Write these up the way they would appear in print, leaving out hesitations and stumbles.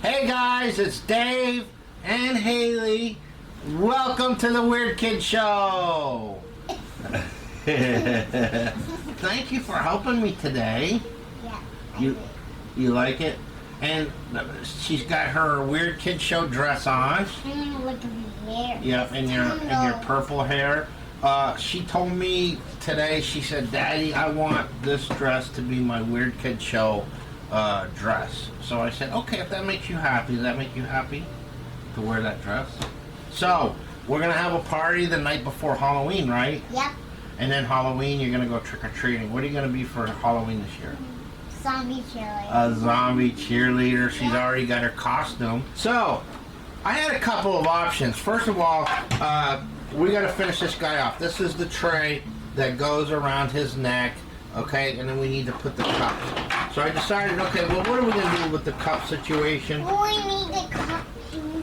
Hey guys, it's Dave and Haley. Welcome to the Weird Kid Show. Thank you for helping me today. Yeah. You like it? And she's got her Weird Kid Show dress on. And look at my hair. Yep, and your purple hair. She told me today, she said, Daddy, I want this dress to be my Weird Kid Show dress. So I said, okay, if that makes you happy, does that make you happy to wear that dress? So, we're going to have a party the night before Halloween, right? Yep. And then Halloween, you're going to go trick-or-treating. What are you going to be for Halloween this year? Zombie cheerleader. A zombie cheerleader. She's already got her costume. So, I had a couple of options. First of all, we got to finish this guy off. This is the tray that goes around his neck, okay? And then we need to put the cups. So I decided, okay, well, what are we going to do with the cup situation? We need the cup.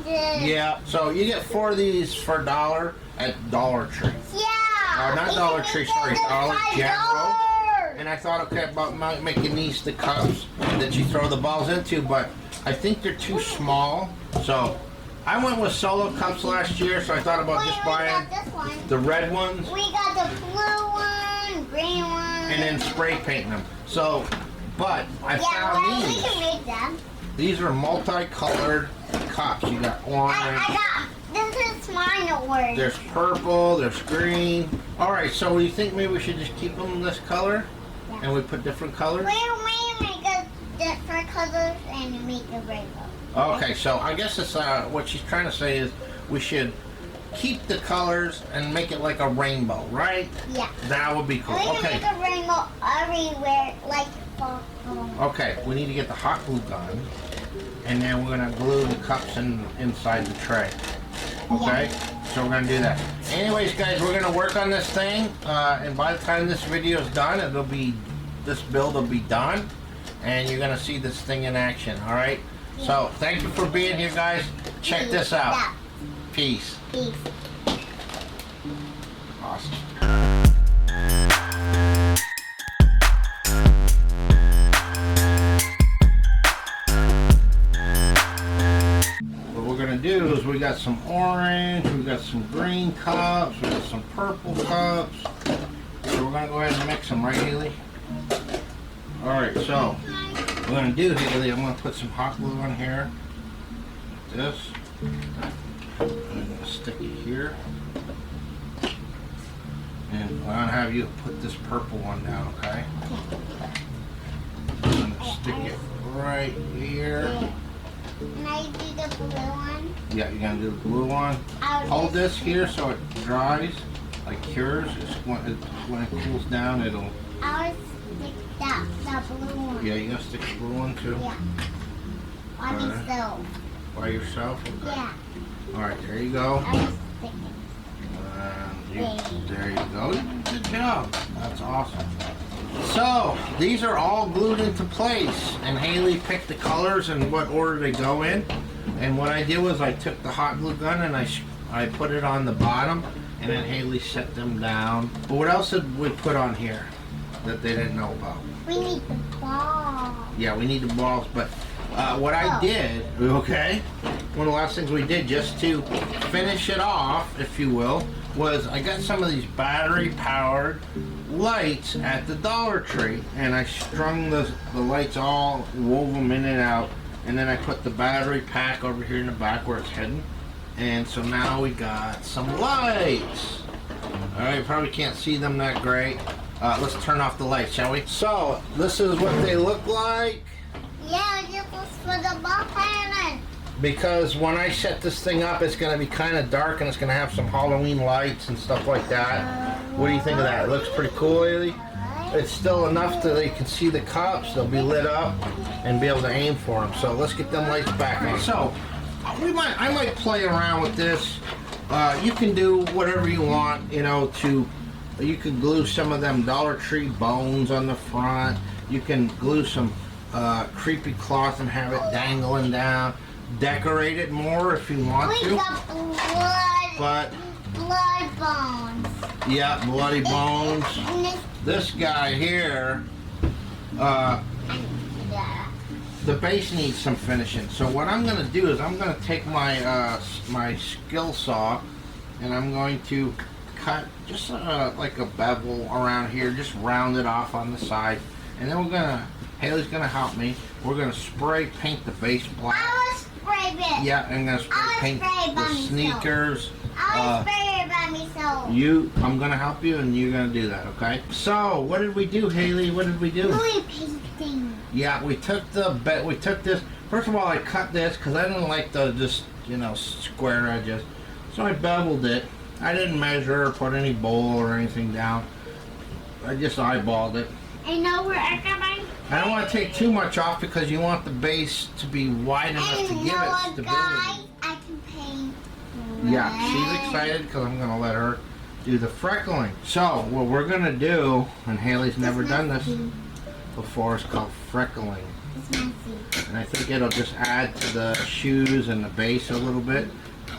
Yeah, so you get 4 of these for $1 at Dollar Tree. Yeah. Not Dollar Tree, sorry, Dollar General. $5. And I thought, okay, about making these the cups that you throw the balls into, but I think they're too small. So I went with solo cups last year, so I thought about just buying the red ones. We got the blue one, green one. And then spray painting them. So, but I found these. We can make them. These are multicolored cups. You got orange. This is mine, orange. There's purple, there's green. Alright, so you think maybe we should just keep them this color? Yeah. And we put different colors? We make a different colors and make a rainbow. Okay, so I guess it's what she's trying to say is we should keep the colors and make it like a rainbow, right? Yeah. That would be cool. We can Okay. make a rainbow everywhere, like Okay, we need to get the hot glue gun, and then we're gonna glue the cups inside the tray. Okay, so we're gonna do that. Anyways, guys, we're gonna work on this thing, and by the time this video is done, this build will be done, and you're gonna see this thing in action. All right. Yeah. So thank you for being here, guys. Check this out. Yeah. Peace. Peace. Awesome. Do is we got some orange, we got some green cups, we got some purple cups. So we're gonna go ahead and mix them, right, Haley? All right, so what we're gonna do, Haley, I'm gonna put some hot glue on here. This. I'm gonna stick it here, and I'm gonna have you put this purple one down, okay? I'm gonna stick it right here. Can I do the blue one? Yeah, you're gonna do the blue one. Hold this here so it dries, like cures. When it cools down, it'll. I'll stick the blue one. Yeah, you gonna stick the blue one too? Yeah. On myself. By yourself? Okay. Yeah. All right, there you go. I'll stick it. There you go. Good job. That's awesome. So, these are all glued into place, and Haley picked the colors and what order they go in. And what I did was I took the hot glue gun and I put it on the bottom, and then Haley set them down. But what else did we put on here that they didn't know about? We need the balls. Yeah, we need the balls, but what I did, okay, one of the last things we did just to finish it off, if you will, was I got some of these battery-powered lights at the Dollar Tree, and I strung the lights all, wove them in and out, and then I put the battery pack over here in the back where it's hidden, and so now we got some lights. Alright, you probably can't see them that great. Let's turn off the lights, shall we? So, this is what they look like. Yeah, this was for the ball cannon. Because when I set this thing up, it's going to be kind of dark and it's going to have some Halloween lights and stuff like that. What do you think of that? It looks pretty cool, Haley. It's still enough that they can see the cups. They'll be lit up and be able to aim for them. So let's get them lights back on. So I might play around with this. You can do whatever you want, you know, you can glue some of them Dollar Tree bones on the front. You can glue some creepy cloth and have it dangling down. Decorate it more if you want to. We got blood bones. Yeah, bloody bones. And This guy here, the base needs some finishing. So what I'm going to do is I'm going to take my my skill saw, and I'm going to cut just like a bevel around here, just round it off on the side, and then Haley's gonna help me. We're gonna spray paint the base black. I will spray it. Yeah, I'm gonna spray paint the sneakers. I'll spray it by myself. I'm gonna help you, and you're gonna do that, okay? So, what did we do, Haley? What did we do? Really painting. Yeah, we took this. First of all, I cut this because I didn't like the just square edges, so I beveled it. I didn't measure or put any bowl or anything down. I just eyeballed it. I know where I got mine. I don't want to take too much off because you want the base to be wide enough to give it stability. Guys, I can paint. Yeah, she's excited because I'm going to let her do the freckling. So, what we're going to do, and Haley's never done this before, is called freckling. It's messy. And I think it'll just add to the shoes and the base a little bit.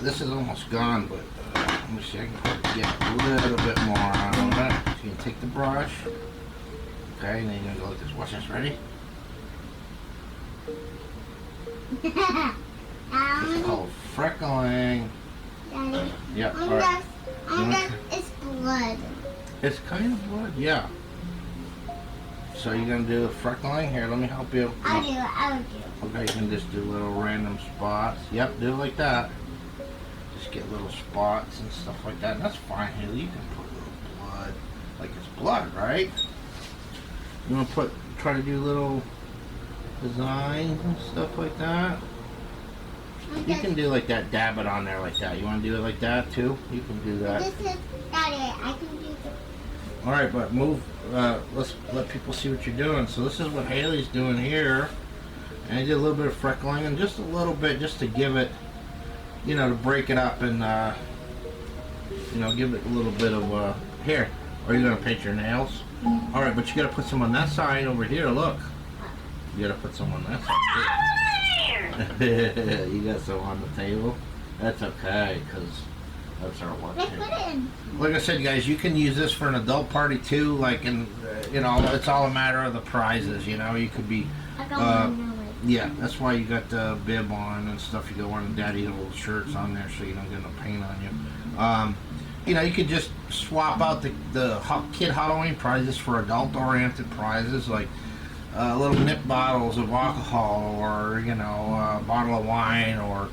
This is almost gone, but let me see, I can get a little bit more on it. So you can take the brush. Okay, and then you're going to go like this. Watch this, ready? It's called freckling. Daddy, Yep, alright. it's blood. It's kind of blood, yeah. So you're going to do the freckling? Here, let me help you. I'll do it. Okay, you can just do little random spots. Yep, do it like that. Just get little spots and stuff like that. And that's fine, Haley. You can put a little blood. Like it's blood, right? You want to try to do little designs and stuff like that? You can do like that, dab it on there like that. You want to do it like that too? You can do that. This is, Daddy, I can do this. Alright, but move, let's let people see what you're doing. So this is what Haley's doing here. And I did a little bit of freckling and just a little bit just to give it, to break it up and, give it a little bit of, here. Are you going to paint your nails? Alright, but you got to put some on that side over here, look. You got to put some on that side. You got some on the table? That's okay, because that's our work Let's here. put it in. Like I said, guys, you can use this for an adult party too, like it's all a matter of the prizes, you could be, I got one. yeah, that's why you got the bib on and stuff. You got one of the daddy old shirts on there so you don't get no paint on you. You could just swap out the kid Halloween prizes for adult-oriented prizes, like little nip bottles of alcohol or, a bottle of wine or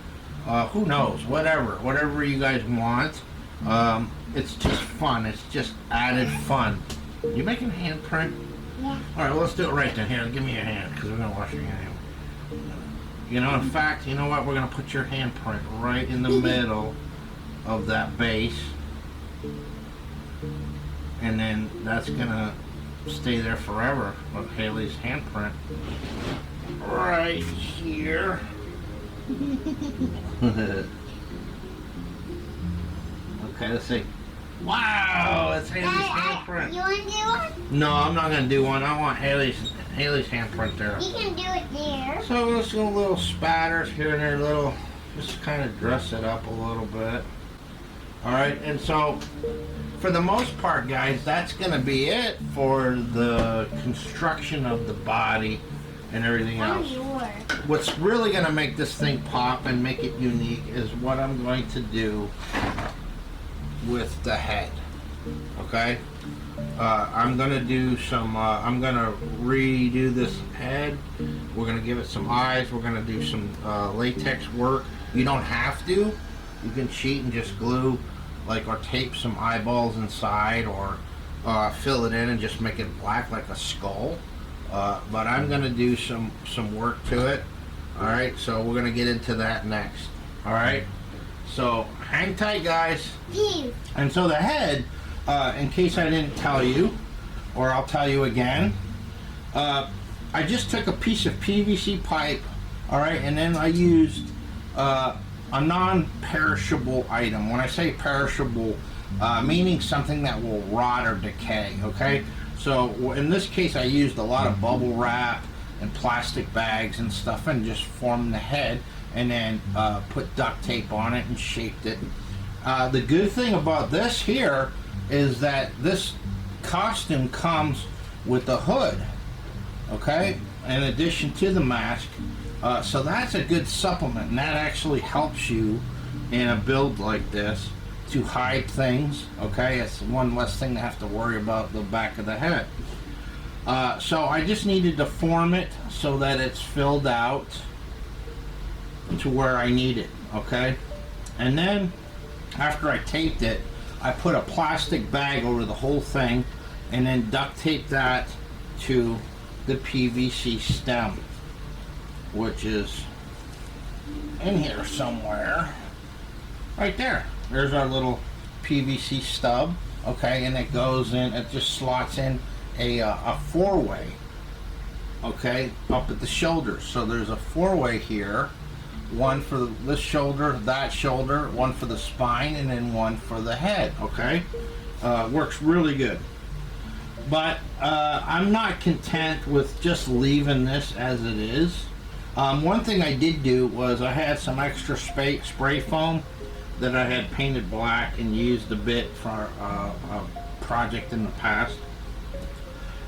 who knows, whatever you guys want. It's just fun. It's just added fun. You making a handprint? Yeah. All right, well, let's do it right then. Here, give me your hand because we're going to wash your hand. In fact, you know what? We're going to put your handprint right in the middle of that base. And then that's going to stay there forever with Haley's handprint. Right here. Okay, let's see. Wow, it's Haley's handprint. You want to do one? No, I'm not going to do one. I want Haley's handprint there. You can do it there. So let's do a little spatters here and there, just kind of dress it up a little bit. Alright, and so for the most part, guys, that's going to be it for the construction of the body and everything else. What's really going to make this thing pop and make it unique is what I'm going to do with the head. Okay? I'm going to do some, I'm going to redo this head. We're going to give it some eyes. We're going to do some latex work. You don't have to. You can cheat and just glue or tape some eyeballs inside or fill it in and just make it black like a skull. But I'm going to do some work to it. Alright, so we're going to get into that next. Alright? So, hang tight, guys. Peace. And so the head, in case I didn't tell you, or I'll tell you again, I just took a piece of PVC pipe, alright, and then I used a non-perishable item. When I say perishable, meaning something that will rot or decay, okay? So in this case I used a lot of bubble wrap and plastic bags and stuff and just formed the head and then put duct tape on it and shaped it. The good thing about this here is that this costume comes with a hood, okay? in addition to the mask. So that's a good supplement, and that actually helps you in a build like this to hide things. Okay, it's one less thing to have to worry about the back of the head. So I just needed to form it so that it's filled out to where I need it. Okay, and then after I taped it, I put a plastic bag over the whole thing and then duct taped that to the PVC stem, which is in here somewhere. Right there. There's our little PVC stub. Okay, and it goes in, it just slots in a four-way, okay, up at the shoulders. So there's a four-way here, one for this shoulder, that shoulder, one for the spine, and then one for the head. Okay, works really good. But I'm not content with just leaving this as it is. One thing I did do was I had some extra spray foam that I had painted black and used a bit for a project in the past.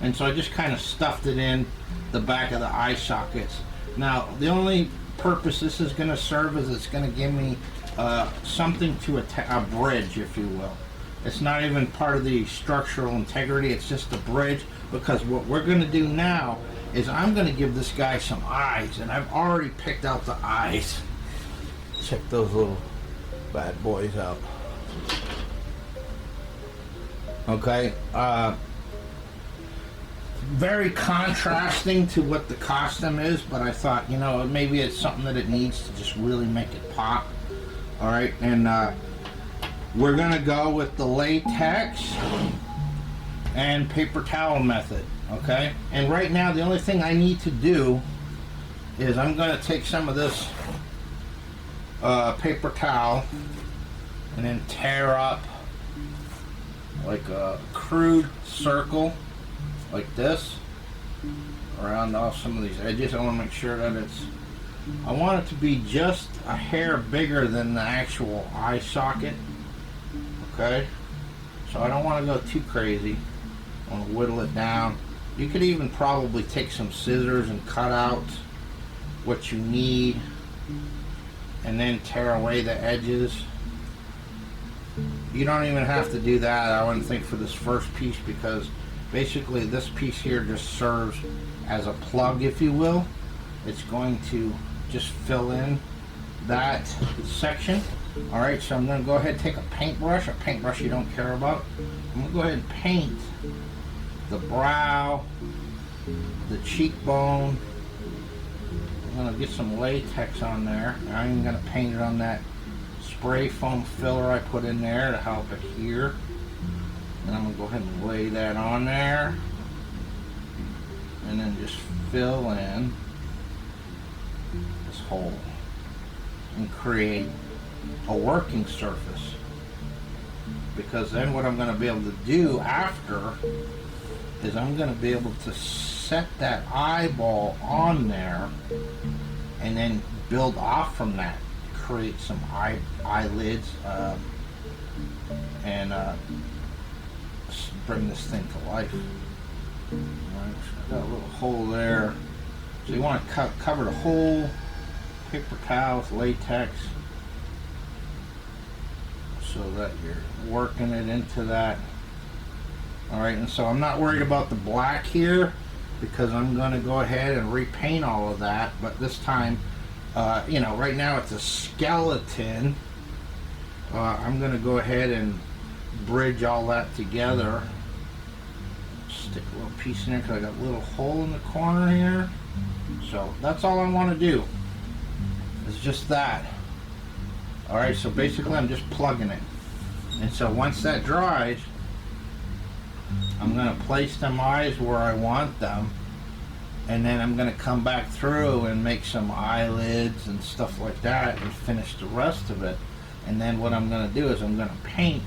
And so I just kind of stuffed it in the back of the eye sockets. Now, the only purpose this is going to serve is it's going to give me something to a bridge, if you will. It's not even part of the structural integrity, it's just a bridge, because what we're going to do now is I'm going to give this guy some eyes, and I've already picked out the eyes. Check those little bad boys out. Okay, very contrasting to what the costume is, but I thought, you know, maybe it's something that it needs to just really make it pop. All right, and we're gonna go with the latex and paper towel method. Okay, and right now the only thing I need to do is I'm gonna take some of this paper towel and then tear up like a crude circle like this around off some of these edges. I want to make sure that I want it to be just a hair bigger than the actual eye socket. Okay, so I don't want to go too crazy. I want to whittle it down. You could even probably take some scissors and cut out what you need and then tear away the edges. You don't even have to do that, I wouldn't think, for this first piece, because basically this piece here just serves as a plug, if you will. It's going to just fill in that section. Alright, so I'm going to go ahead and take a paintbrush you don't care about. I'm going to go ahead and paint the brow, the cheekbone. I'm going to get some latex on there. I'm going to paint it on that spray foam filler I put in there to help it here. And I'm going to go ahead and lay that on there. And then just fill in this hole and create a working surface. Because then what I'm going to be able to do after is I'm going to be able to set that eyeball on there and then build off from that. Create some eyelids and bring this thing to life. Right, so got a little hole there. So you want to cover the whole paper towel with latex so that you're working it into that. Alright, and so I'm not worried about the black here because I'm going to go ahead and repaint all of that, but this time, you know, right now it's a skeleton. I'm going to go ahead and bridge all that together. Stick a little piece in there because I got a little hole in the corner here. So that's all I want to do. It's just that. Alright, so basically I'm just plugging it. And so once that dries, I'm going to place them eyes where I want them. And then I'm going to come back through and make some eyelids and stuff like that and finish the rest of it. And then what I'm going to do is I'm going to paint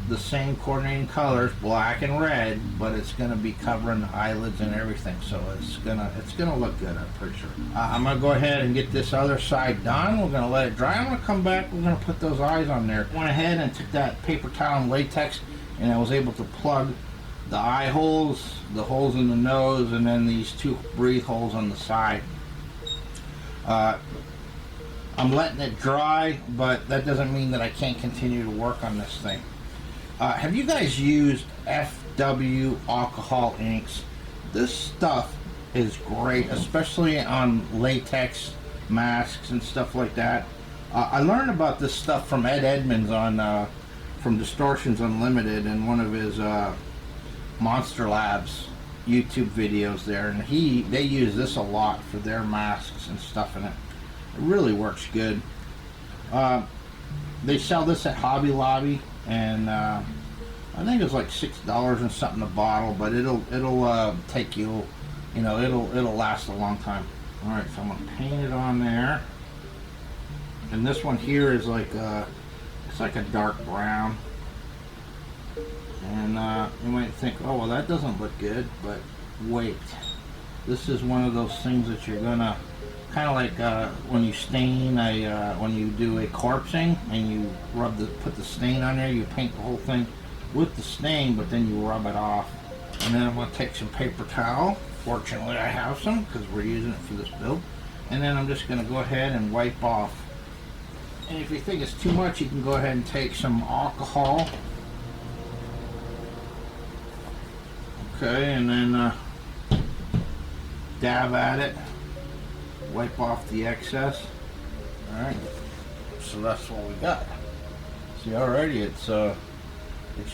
the same coordinating colors, black and red, but it's going to be covering the eyelids and everything. So it's gonna look good, I'm pretty sure. I'm going to go ahead and get this other side done. We're going to let it dry. I'm going to come back. We're going to put those eyes on there. Went ahead and took that paper towel and latex, and I was able to plug the eye holes, the holes in the nose, and then these 2 breathe holes on the side. I'm letting it dry, but that doesn't mean that I can't continue to work on this thing. Have you guys used FW alcohol inks? This stuff is great, especially on latex masks and stuff like that. I learned about this stuff from Ed Edmonds on from Distortions Unlimited in one of his Monster Labs YouTube videos there, and they use this a lot for their masks and stuff, and it really works good. They sell this at Hobby Lobby, and I think it's like $6 and something a bottle, but it'll take you, it'll last a long time. All right, so I'm gonna paint it on there, and this one here is like it's like a dark brown. And you might think, oh well, that doesn't look good, but wait, this is one of those things that you're gonna kind of like when you stain when you do a corpsing and you put the stain on there, you paint the whole thing with the stain, but then you rub it off. And then I'm going to take some paper towel. Fortunately, I have some because we're using it for this build. And then I'm just going to go ahead and wipe off. And if you think it's too much, you can go ahead and take some alcohol. Okay, and then dab at it. Wipe off the excess. Alright, so that's what we got. See, already it's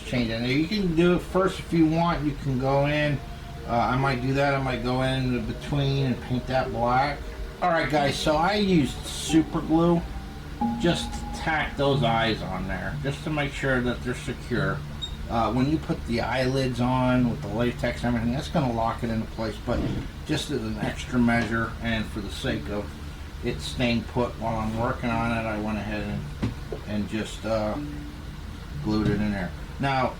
changing. Now you can do it first if you want. You can go in. I might do that. I might go in between and paint that black. Alright guys, so I used super glue just to tack those eyes on there, just to make sure that they're secure. When you put the eyelids on with the latex and everything, that's going to lock it into place, but just as an extra measure and for the sake of it staying put while I'm working on it, I went ahead and just glued it in there. Now,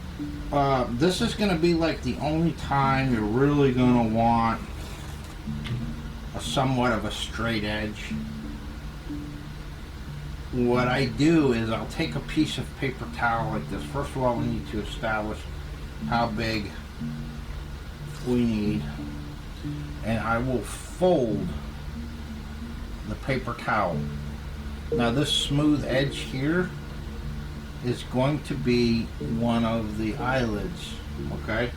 this is going to be like the only time you're really going to want a somewhat of a straight edge. What I do is I'll take a piece of paper towel like this. First of all, we need to establish how big we need, and I will fold the paper towel. Now this smooth edge here is going to be one of the eyelids, okay?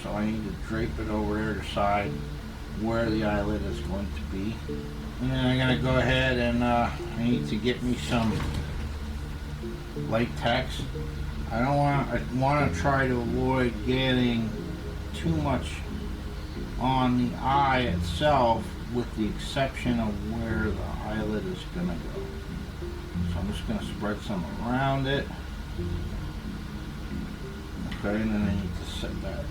So I need to drape it over there to the side where the eyelid is going to be. And then I'm going to go ahead and I need to get me some latex. I want to try to avoid getting too much on the eye itself, with the exception of where the eyelid is going to go. So I'm just going to spread some around it. Okay, and then I need to set that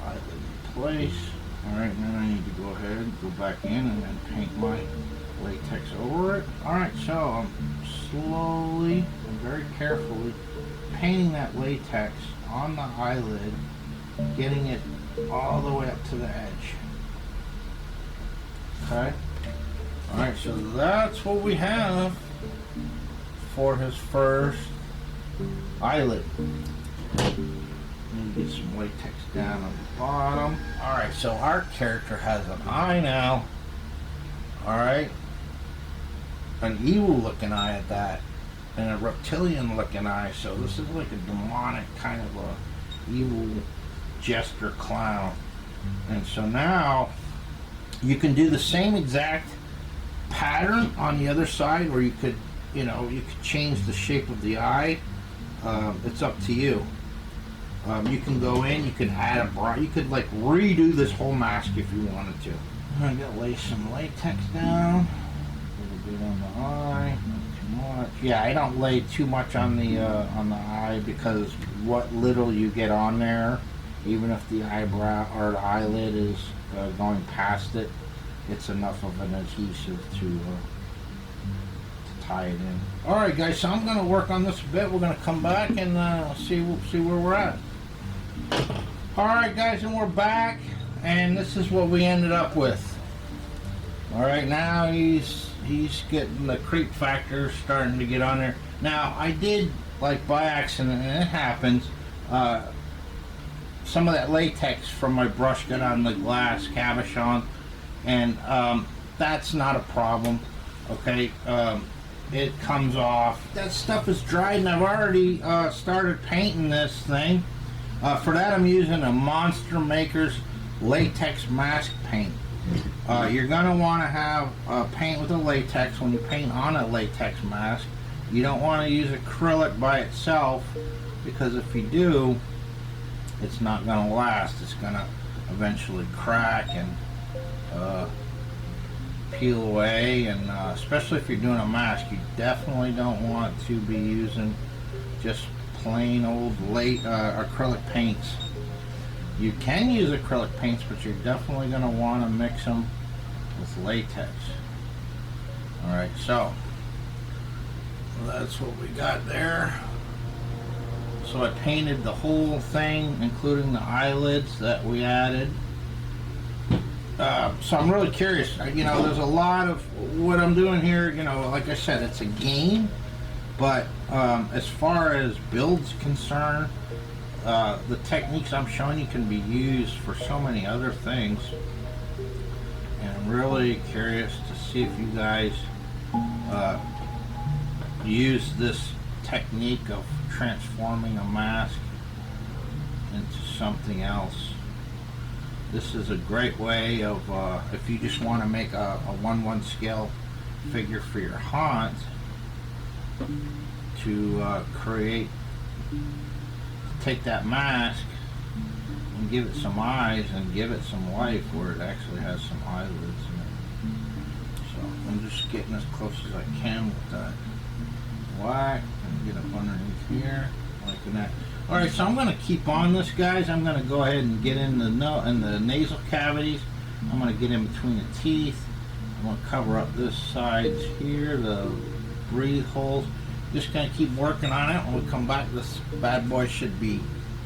eyelid in place. Alright, and then I need to go ahead and go back in and then paint my latex over it. Alright, so I'm slowly and very carefully painting that latex on the eyelid, getting it all the way up to the edge. Okay? Alright, so that's what we have for his first eyelid. Get some latex down on the bottom. Alright, so our character has an eye now. Alright. An evil looking eye at that. And a reptilian looking eye. So this is like a demonic kind of a evil jester clown. And so now you can do the same exact pattern on the other side, or you could, you could change the shape of the eye. It's up to you. You can go in, you can add a bra, you could like redo this whole mask if you wanted to. I'm gonna lay some latex down, a little bit on the eye, not too much. Yeah, I don't lay too much on the eye, because what little you get on there, even if the eyebrow or the eyelid is going past it, it's enough of an adhesive to tie it in. Alright guys, so I'm going to work on this a bit. We're going to come back and see where we're at. Alright guys, and we're back, and this is what we ended up with. Alright, now he's getting the creep factor starting to get on there. Now I did, like by accident, and it happens, some of that latex from my brush got on the glass cabochon, and that's not a problem. Okay, it comes off. That stuff is dried, and I've already started painting this thing. For that, I'm using a Monster Maker's latex mask paint. You're going to want to have paint with a latex when you paint on a latex mask. You don't want to use acrylic by itself, because if you do, it's not going to last. It's going to eventually crack and peel away, and especially if you're doing a mask, you definitely don't want to be using just plain old acrylic paints. You can use acrylic paints, but you're definitely going to want to mix them with latex. Alright, so that's what we got there. So I painted the whole thing, including the eyelids that we added. So I'm really curious. You know, there's a lot of what I'm doing here. You know, like I said, it's a game, but as far as builds concerned, the techniques I'm showing you can be used for so many other things. And I'm really curious to see if you guys use this technique of transforming a mask into something else. This is a great way of, if you just want to make a 1/1 scale figure for your haunt, to take that mask and give it some eyes and give it some life where it actually has some eyelids in it. So I'm just getting as close as I can with that black and get up underneath here like that. Alright, so I'm going to keep on this, guys. I'm going to go ahead and get in the nasal cavities. I'm going to get in between the teeth. I'm going to cover up this sides here, the breathe holes. Just going to keep working on it. When we come back, this bad boy should be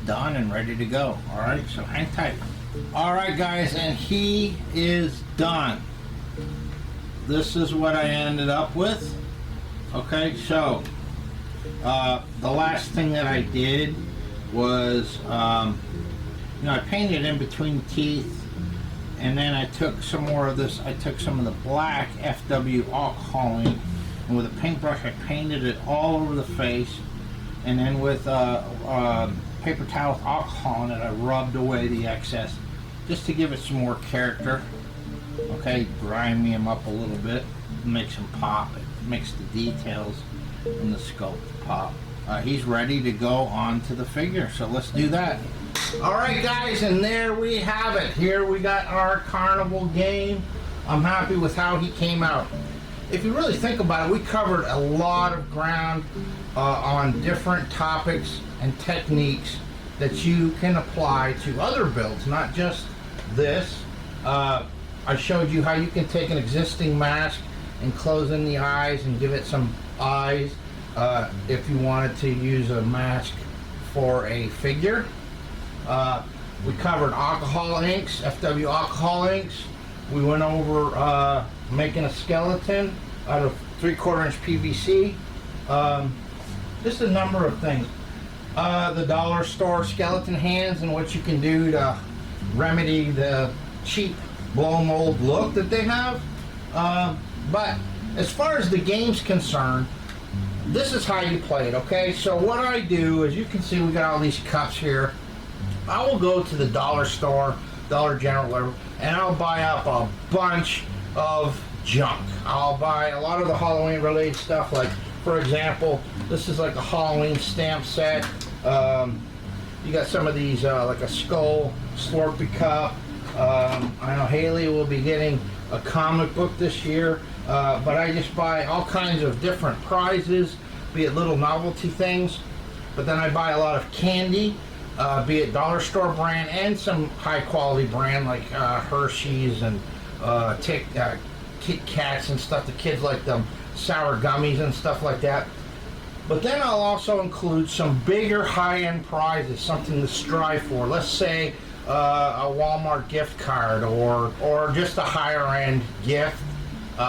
done and ready to go. Alright, so hang tight. Alright, guys, and he is done. This is what I ended up with. Okay, so the last thing that I did was, you know, I painted in between the teeth, and then I took some more of this. I took some of the black FW alcoholing, and with a paintbrush I painted it all over the face, and then with paper towel with alcohol in it, I rubbed away the excess just to give it some more character. Okay, grimy him up a little bit, makes him pop. It makes the details in the sculpt pop. He's ready to go on to the figure, so let's do that. Alright, guys, and there we have it. Here we got our Carnival Game. I'm happy with how he came out. If you really think about it, we covered a lot of ground on different topics and techniques that you can apply to other builds, not just this. I showed you how you can take an existing mask and close in the eyes and give it some eyes if you wanted to use a mask for a figure. We covered alcohol inks, FW alcohol inks. We went over making a skeleton out of 3/4 inch PVC. Just a number of things. The dollar store skeleton hands and what you can do to remedy the cheap blow mold look that they have. But as far as the game's concerned, this is how you play it, okay? So what I do, as you can see, we got all these cups here. I will go to the dollar store, Dollar General, and I'll buy up a bunch of junk. I'll buy a lot of the Halloween related stuff, like, for example, this is like a Halloween stamp set. You got some of these, like a skull Slurpee cup. I know Haley will be getting a comic book this year, but I just buy all kinds of different prizes, be it little novelty things, but then I buy a lot of candy, be it dollar store brand and some high quality brand like Hershey's and Kit Kats and stuff. The kids like them sour gummies and stuff like that. But then I'll also include some bigger high-end prizes, something to strive for. Let's say a Walmart gift card or just a higher-end gift,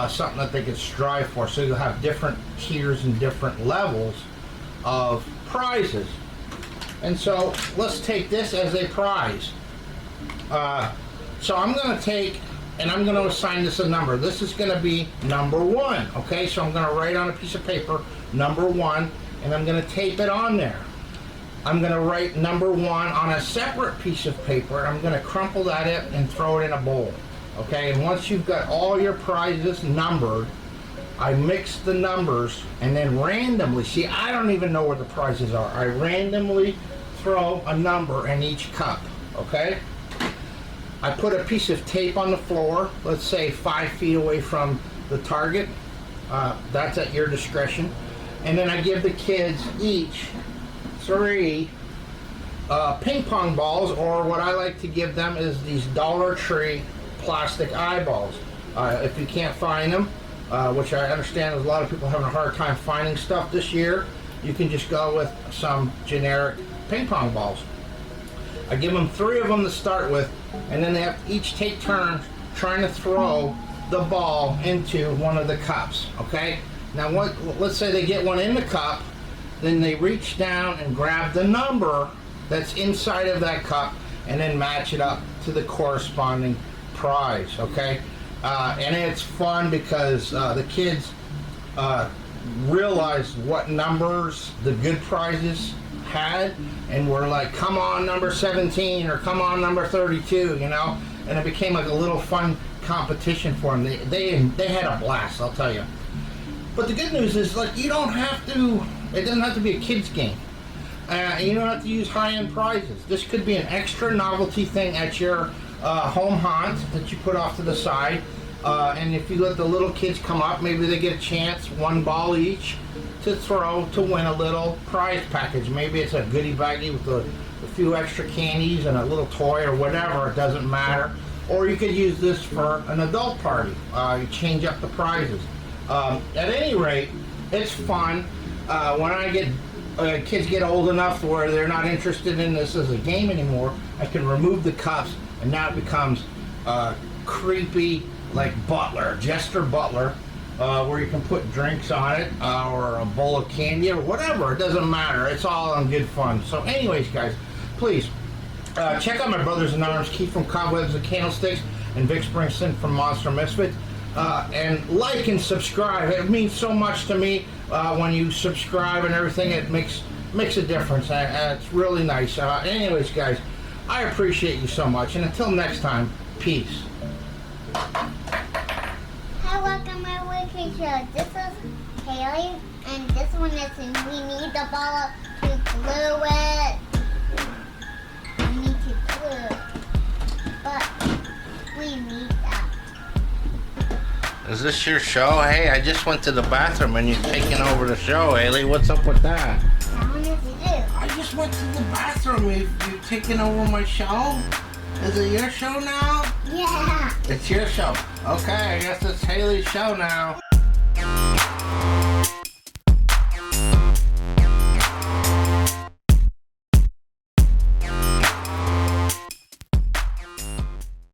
something that they could strive for. So you'll have different tiers and different levels of prizes. And so let's take this as a prize. So I'm going to take, and I'm going to assign this a number. This is going to be number 1, okay? So I'm going to write on a piece of paper, number 1, and I'm going to tape it on there. I'm going to write number 1 on a separate piece of paper. I'm going to crumple that up and throw it in a bowl, okay? And once you've got all your prizes numbered, I mix the numbers and then randomly, see, I don't even know where the prizes are. I randomly throw a number in each cup, okay? I put a piece of tape on the floor, let's say 5 feet away from the target. That's at your discretion. And then I give the kids each 3 ping pong balls, or what I like to give them is these Dollar Tree plastic eyeballs. If you can't find them, which I understand there's a lot of people having a hard time finding stuff this year, you can just go with some generic ping pong balls. I give them 3 of them to start with, and then they have to each take turns trying to throw the ball into one of the cups, okay? Now let's say they get one in the cup, then they reach down and grab the number that's inside of that cup and then match it up to the corresponding prize, okay? And it's fun because the kids realized what numbers the good prizes had, and were like, come on number 17 or come on number 32, you know, and it became like a little fun competition for them. They had a blast, I'll tell you. But the good news is, like, you don't have to, it doesn't have to be a kid's game. You don't have to use high-end prizes. This could be an extra novelty thing at your home haunt that you put off to the side. And if you let the little kids come up, maybe they get a chance, 1 ball each, to throw to win a little prize package. Maybe it's a goodie baggie with a few extra candies and a little toy or whatever, it doesn't matter. Or you could use this for an adult party. You change up the prizes. At any rate, it's fun. When I get kids get old enough where they're not interested in this as a game anymore, I can remove the cups, and now it becomes creepy, like Butler, Jester Butler, where you can put drinks on it, or a bowl of candy, or whatever. It doesn't matter. It's all in good fun. So anyways, guys, please check out my brothers in arms, Keith from Cobwebs and Candlesticks, and Vic Springston from Monster Misfits. And like and subscribe. It means so much to me when you subscribe and everything. It makes a difference. It's really nice. Anyways, guys, I appreciate you so much. And until next time, peace. Hi, welcome to my weekly show. This is Haley, and this one is we need the ball to glue it. We need to glue, but we need that. Is this your show? Hey, I just went to the bathroom and you're taking over the show, Haley. What's up with that? How many did you do? I just went to the bathroom. You're taking over my show? Is it your show now? Yeah. It's your show. Okay, I guess it's Haley's show now.